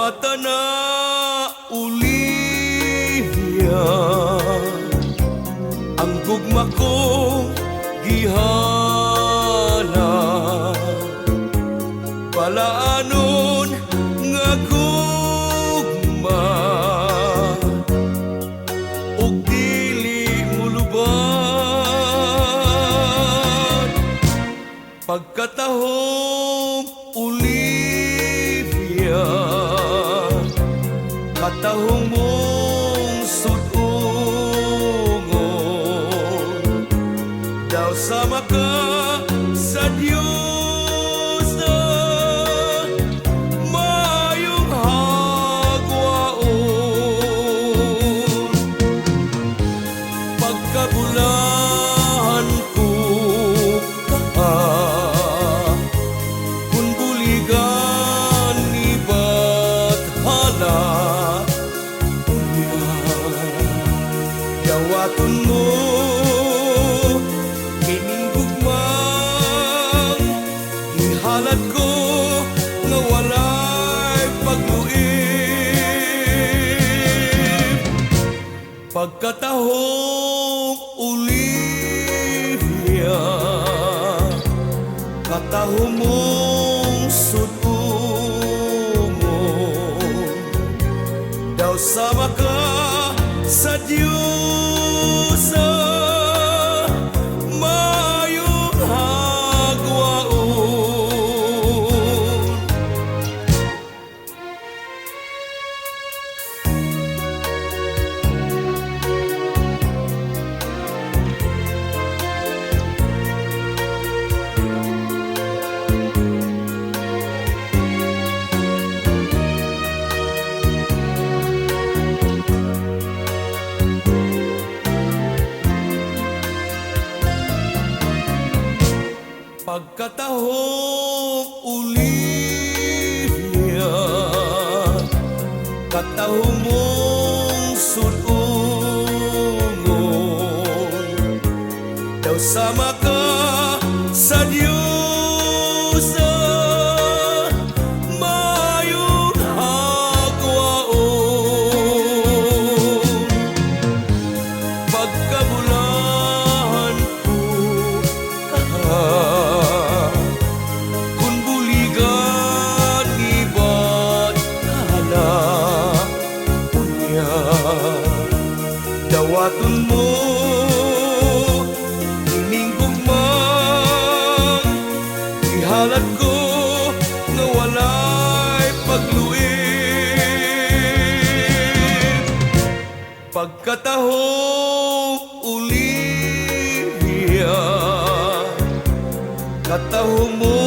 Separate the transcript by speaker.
Speaker 1: dawata na Olivia, ang gugma ko gihana, balaanon nga gugma ug dili muluban. Pagkatahong Olivia, katahong mong sudungon, daw sama ka sa Diyos na mayong hagwaon. Pagkabulahan ko ka, kung buligan ni Bathala, dawaton mo kining gugmang ihalad ko nga walay pagluib. Pagkatahong Olivia, katahong mong sudungon, daw sama ka sa Diyos sa mayong hagwaon. Pagkatahong Olivia, katahong mong sudungon, daw sama ka sa Diyos sa mayong hagwaon. Pagkabulahan ko ka, dawaton mo kining gugmang ihalad ko nga walay pagluib. Pagkatahong Olivia, katahong mo